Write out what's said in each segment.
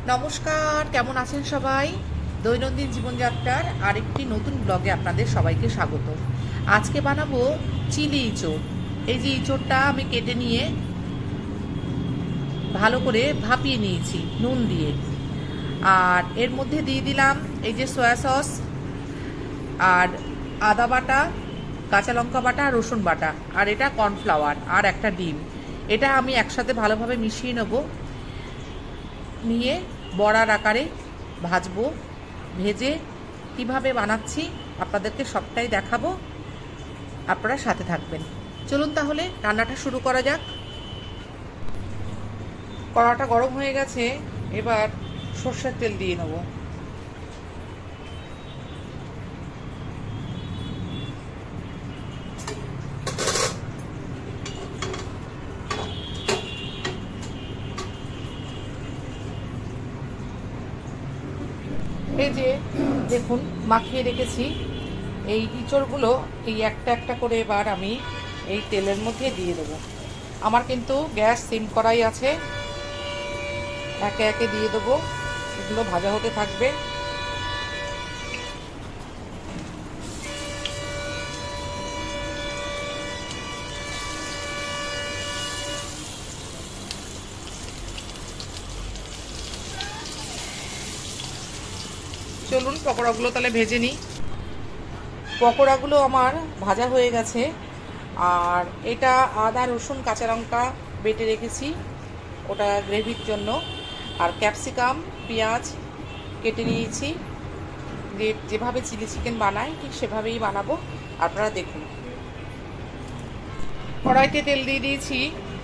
নমস্কার, কেমন আছেন সবাই? দৈনন্দিন জীবনযাত্রার আরেকটি নতুন ব্লগে আপনাদের সবাইকে স্বাগত। আজকে বানাবো চিলি ইঁচড়। এই যে ইঁচড়টা আমি কেটে নিয়ে ভালো করে ভাপিয়ে নিয়েছি নুন দিয়ে। আর এর মধ্যে দিয়ে দিলাম এই যে সয়া সস, আর আদা বাটা, কাঁচা লঙ্কা বাটা, রসুন বাটা, আর এটা কর্নফ্লাওয়ার, আর একটা ডিম। এটা আমি একসাথে ভালোভাবে মিশিয়ে নেব, নিয়ে বড়ার আকারে ভাজবো। ভেজে কিভাবে বানাচ্ছি আপনাদেরকে সবটাই দেখাবো, আপনারা সাথে থাকবেন। চলুন তাহলে রান্নাটা শুরু করা যাক। কড়াটা গরম হয়ে গেছে, এবার সর্ষের তেল দিয়ে নেব। এই যে দেখুন মাখিয়ে রেখেছি এই ইঁচড়গুলো, এই একটা একটা করে এবার আমি এই তেলের মধ্যে দিয়ে দেবো। আমার কিন্তু গ্যাস সিম করাই আছে, একে একে দিয়ে দেবো। এগুলো ভাজা হতে থাকবে। চলুন পকোড়াগুলো তাহলে ভেজে নিই। পকোড়াগুলো আমার ভাজা হয়ে গেছে। আর এটা আদা, রসুন, কাঁচা লঙ্কা বেটে রেখেছি ওটা গ্রেভির জন্য। আর ক্যাপসিকাম, পেঁয়াজ কেটে নিয়েছি। যেভাবে চিলি চিকেন বানাই ঠিক সেভাবেই বানাবো, আপনারা দেখুন। কড়াইতে তেল দিয়ে দিয়েছি,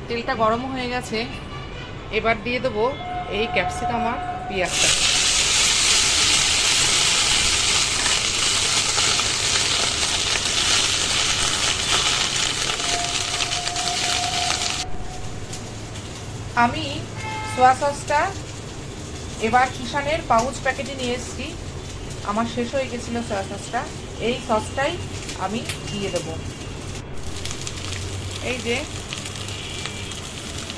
তেলটা গরম হয়ে গেছে। এবার দিয়ে দেবো এই ক্যাপসিকাম আর পেঁয়াজটা। আমি সোয়া সসটা এবার কিষানের পাউচ প্যাকেটে নিয়ে এসেছি। আমার শেষ হয়ে গেছিলো সয়া সসটা। এই সসটাই আমি দিয়ে দেবো। এই যে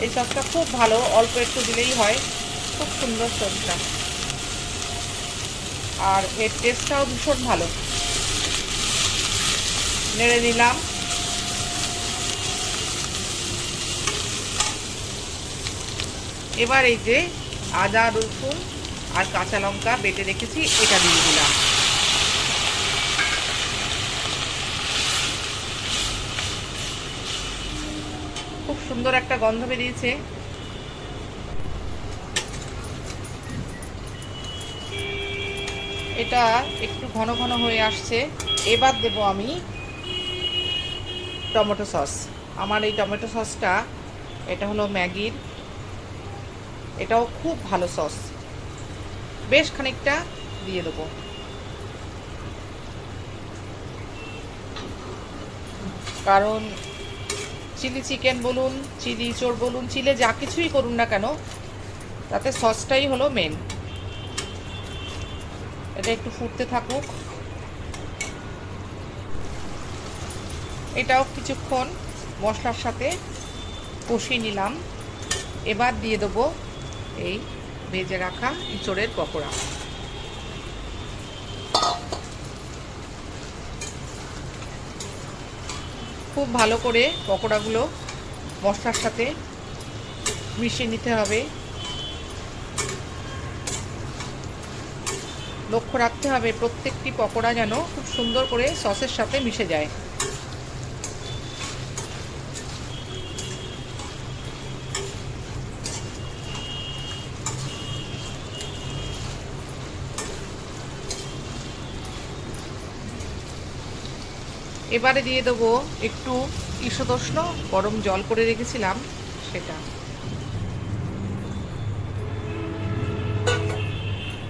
এই সসটা খুব ভালো, অল্প একটু দিলেই হয়, খুব সুন্দর সসটা। আর এর টেস্টটাও ভীষণ ভালো। নেড়ে নিলাম। এবার এই যে আদা, রসুন আর কাঁচা লঙ্কা বেটে রেখেছি, এটা দিয়ে দিলাম। খুব সুন্দর একটা গন্ধ বেরিয়েছে। এটা একটু ঘন ঘন হয়ে আসছে। এবার দেব আমি টমেটো সস। আমার এই টমেটো সসটা, এটা হলো ম্যাগির, এটাও খুব ভালো সস। বেশ খানিকটা দিয়ে দেবো। কারণ চিলি চিকেন বলুন, চিলি ইঁচড় বলুন, চিলে যা কিছুই করুন না কেন, তাতে সসটাই হলো মেন। এটা একটু ফুটতে থাকুক। এটাও কিছুক্ষণ মশলার সাথে কষিয়ে নিলাম। এবার দিয়ে দেবো এই ভেজে রাখা ইঁচড়ের পকোড়া। খুব ভালো করে পকোড়াগুলো মশলার সাথে মিশিয়ে নিতে হবে। লক্ষ্য রাখতে হবে প্রত্যেকটি পকোড়া যেন খুব সুন্দর করে সসের সাথে মিশে যায়। এবারে দিয়ে দেবো একটু ঈষদুষ্ণ গরম জল করে রেখেছিলাম, সেটা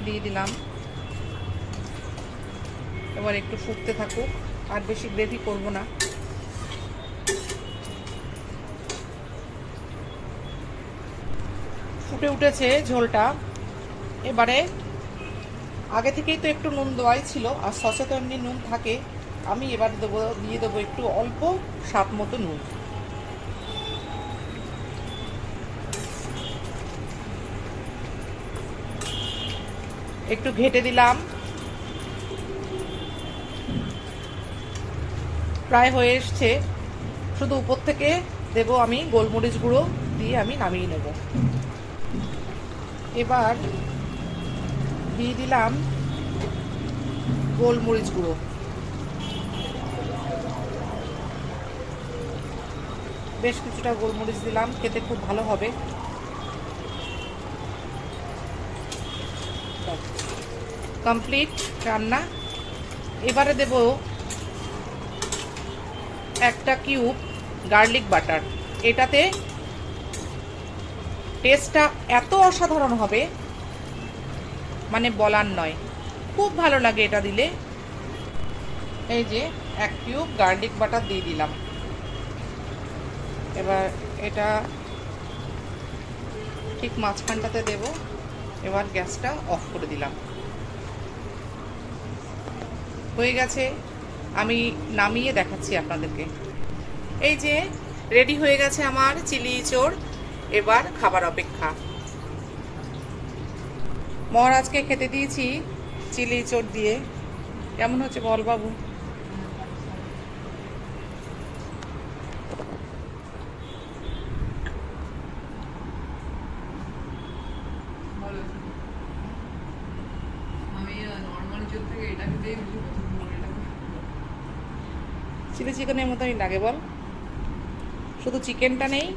দিয়ে দিলাম। এবার একটু ফুটতে থাকুক, আর বেশি গ্রেভি করব না। ফুটে উঠেছে ঝোলটা। এবারে আগে থেকেই তো একটু নুন দেওয়াই ছিল, আর সসে তো এমনি নুন থাকে। আমি এবার দিয়ে দেবো একটু অল্প স্বাদ মতো নুন। একটু ঘেটে দিলাম, প্রায় হয়ে এসছে। শুধু উপর থেকে দেবো আমি গোলমরিচ গুঁড়ো, দিয়ে আমি নামিয়ে নেব। এবার দিয়ে দিলাম গোলমরিচ গুঁড়ো, বেশ কিছুটা গোলমরিচ দিলাম, খেতে খুব ভালো হবে। কমপ্লিট রান্না। এবারে দেব একটা কিউব গার্লিক বাটার। এটাতে টেস্টটা এত অসাধারণ হবে, মানে বলার নয়, খুব ভালো লাগে এটা দিলে। এই যে 1 কিউব গার্লিক বাটার দিয়ে দিলাম। এবার এটা ঠিক মাঝখানটাতে দেব। এবার গ্যাসটা অফ করে দিলাম। হয়ে গেছে, আমি নামিয়ে দেখাচ্ছি আপনাদেরকে। এই যে রেডি হয়ে গেছে আমার চিলি ইঁচড়। এবার খাবার অপেক্ষা। মহারাজকে খেতে দিয়েছি চিলি ইঁচড় দিয়ে। কেমন হচ্ছে বল বাবু? চিলি চিকেনের মতোই লাগে বল, শুধু চিকেনটা নেই,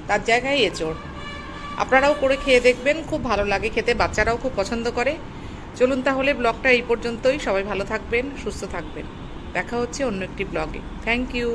তার জায়গায় এঁচড়। আপনারাও করে খেয়ে দেখবেন, খুব ভালো লাগে খেতে, বাচ্চারাও খুব পছন্দ করে। চলুন তাহলে ব্লগটা এই পর্যন্তই। সবাই ভালো থাকবেন, সুস্থ থাকবেন। দেখা হচ্ছে অন্য একটি ব্লগে। Thank you.